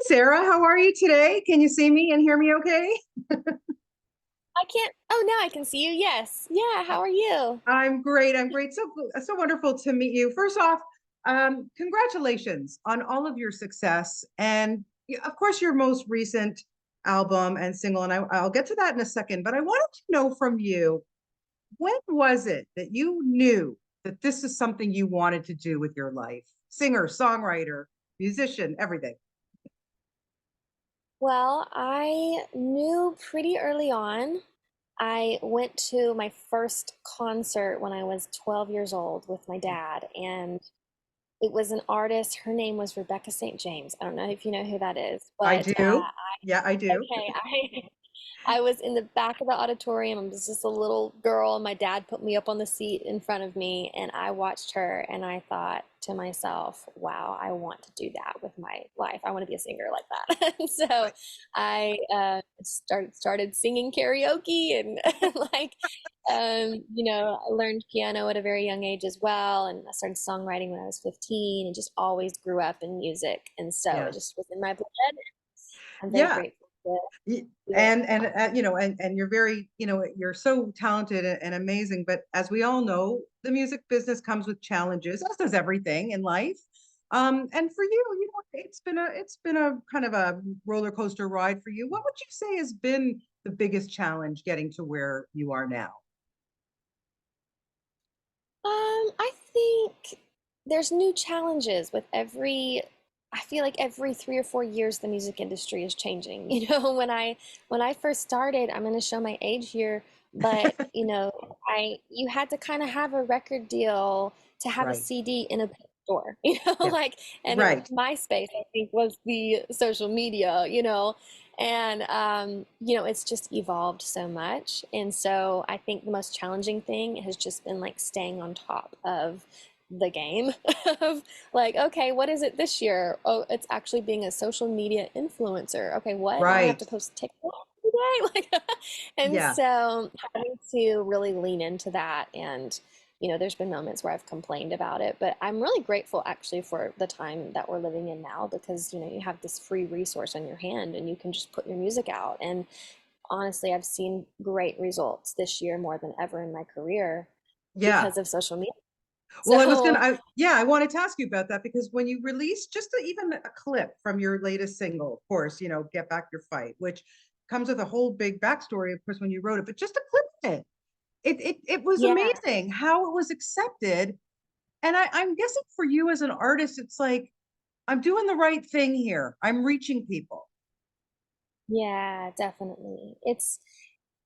Sarah, how are you today? Can you see me and hear me okay? I can't. Oh, now I can see you. Yes. Yeah. How are you? I'm great. I'm great. So wonderful to meet you. First off, congratulations on all of your success and of course your most recent album and single. And I'll get to that in a second, but I wanted to know from you, when was it that you knew that this is something you wanted to do with your life? Singer, songwriter, musician, everything. Well, I knew pretty early on. I went to my first concert when I was 12 years old with my dad, and it was an artist. Her name was Rebecca St. James. I don't know if you know who that is, I but do. Yeah, I do. okay, I was in the back of the auditorium. I was just a little girl. My dad put me up on the seat in front of me, and I watched her, and I thought to myself, wow, I want to do that with my life. I want to be a singer like that. And so I started singing karaoke and like I learned piano at a very young age as well, and I started songwriting when I was 15, and just always grew up in music, and so it Yeah. just was in my blood. I'm very Yeah. grateful to Y- do it. and and you're very, you're so talented and amazing, but as we all know, the music business comes with challenges, as does everything in life. And for you, it's been a kind of a roller coaster ride for you. What would you say has been the biggest challenge getting to where you are now? I think there's new challenges with I feel like every 3 or 4 years the music industry is changing. When I first started, I'm going to show my age here, but I you had to kind of have a record deal to have a Right. CD in a store, Yeah. like, and Right. MySpace, I think, was the social media, and it's just evolved so much. And so I think the most challenging thing has just been like staying on top of the game of like, okay, what is it this year? Oh, it's actually being a social media influencer. Okay, what? Now I have Right. to post TikTok today? Like, and Yeah. so having to really lean into that. And there's been moments where I've complained about it, but I'm really grateful actually for the time that we're living in now, because you have this free resource on your hand and you can just put your music out. And honestly, I've seen great results this year more than ever in my career Yeah. because of social media. Well, So, yeah, I wanted to ask you about that because when you released even a clip from your latest single, of course, Get Back Your Fight, which comes with a whole big backstory, of course, when you wrote it, but just a clip of it. It was yeah. amazing how it was accepted. And I'm guessing for you as an artist, it's like, I'm doing the right thing here. I'm reaching people. Yeah, definitely.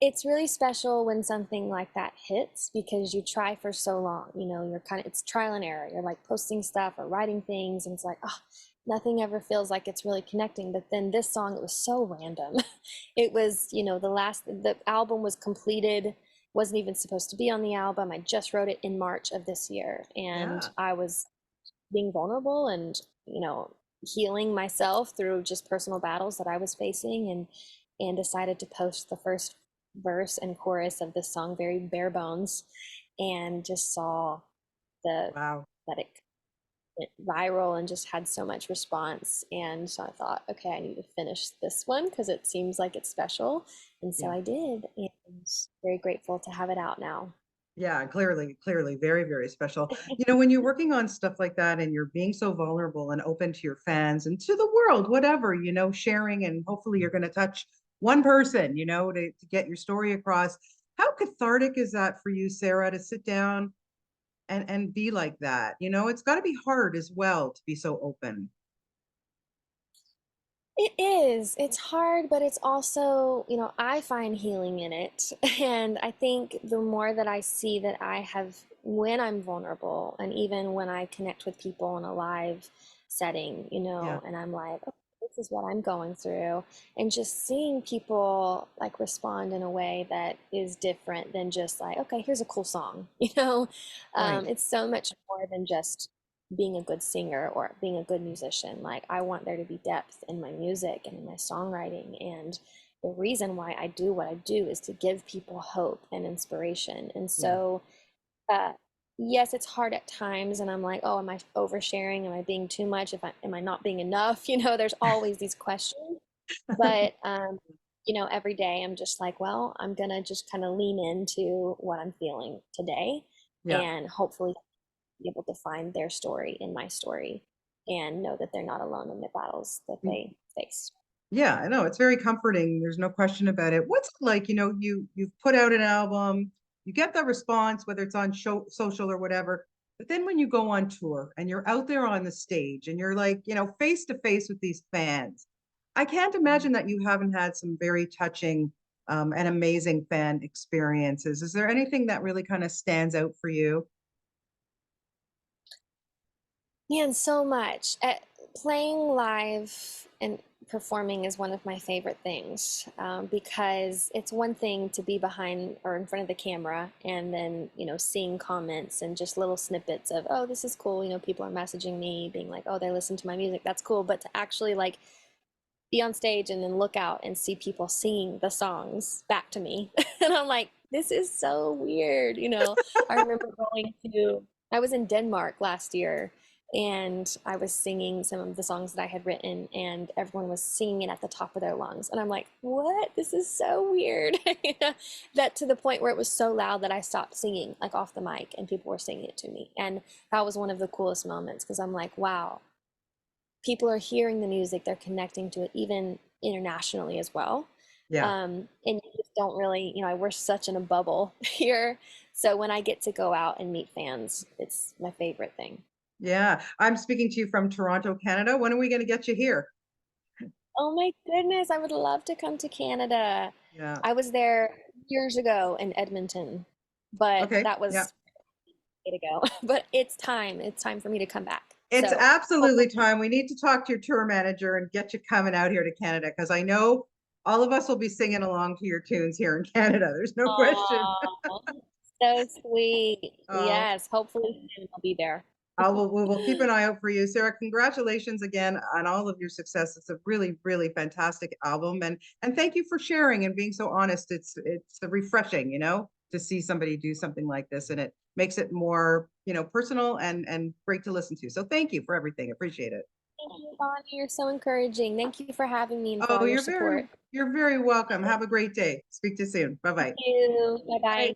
It's really special when something like that hits, because you try for so long. You're it's trial and error. You're like posting stuff or writing things, and it's like, oh, nothing ever feels like it's really connecting. But then this song, it was so random. It was, the album was completed, wasn't even supposed to be on the album. I just wrote it in March of this year, and Yeah. I was being vulnerable and healing myself through just personal battles that I was facing, and decided to post the first verse and chorus of this song very bare bones, and just saw the Wow. that it went viral and just had so much response. And so I thought, okay, I need to finish this one because it seems like it's special. And so Yeah. I did, and very grateful to have it out now. Yeah, clearly, very, very special. When you're working on stuff like that and you're being so vulnerable and open to your fans and to the world, whatever, sharing, and hopefully you're going to touch one person, to get your story across. How cathartic is that for you, Sarah, to sit down and be like that? It's got to be hard as well to be so open. It is. It's hard, but it's also, I find healing in it. And I think the more that I see that I have, when I'm vulnerable, and even when I connect with people in a live setting, Yeah, and I'm like, oh, this is what I'm going through. And just seeing people like respond in a way that is different than just like, okay, here's a cool song, right. it's so much more than just being a good singer or being a good musician. Like, I want there to be depth in my music and in my songwriting. And the reason why I do what I do is to give people hope and inspiration. And Yeah, so, uh, yes, it's hard at times, and I'm like, oh, am I oversharing? Am I being too much? If I am I not being enough? There's always these questions. But every day I'm just like, well, I'm gonna just kind of lean into what I'm feeling today, Yeah. and hopefully be able to find their story in my story, and know that they're not alone in the battles that they face. Yeah, I know. It's very comforting. There's no question about it. What's it like, you've put out an album, you get the response, whether it's on social or whatever. But then when you go on tour and you're out there on the stage and you're like, face to face with these fans, I can't imagine that you haven't had some very touching and amazing fan experiences. Is there anything that really kind of stands out for you? Man, so much. Playing live and performing is one of my favorite things, because it's one thing to be behind or in front of the camera and then, seeing comments and just little snippets of, oh, this is cool. People are messaging me being like, oh, they listen to my music. That's cool. But to actually like be on stage and then look out and see people singing the songs back to me. And I'm like, this is so weird. I remember I was in Denmark last year, and I was singing some of the songs that I had written, and everyone was singing it at the top of their lungs. And I'm like, what? This is so weird. That to the point where it was so loud that I stopped singing, like off the mic, and people were singing it to me. And that was one of the coolest moments because I'm like, wow, people are hearing the music, they're connecting to it, even internationally as well. Yeah. And you just don't really, we're such in a bubble here. So when I get to go out and meet fans, it's my favorite thing. Yeah. I'm speaking to you from Toronto, Canada. When are we going to get you here? Oh my goodness, I would love to come to Canada. Yeah. I was there years ago in Edmonton, but Okay. that Yeah. was a way to go. But it's time. It's time for me to come back. It's So absolutely hopefully, time. We need to talk to your tour manager and get you coming out here to Canada because I know all of us will be singing along to your tunes here in Canada. There's no question. oh, so sweet. Oh, Yes, hopefully soon I'll be there. we will keep an eye out for you, Sarah. Congratulations again on all of your success. It's a really, really fantastic album, and thank you for sharing and being so honest. It's refreshing, to see somebody do something like this, and it makes it more, personal and great to listen to. So thank you for everything. Appreciate it. Thank you, Bonnie. You're so encouraging. Thank you for having me and for Oh, all your support. you're very welcome. Have a great day. Speak to you soon. Bye Thank bye. you. Bye bye.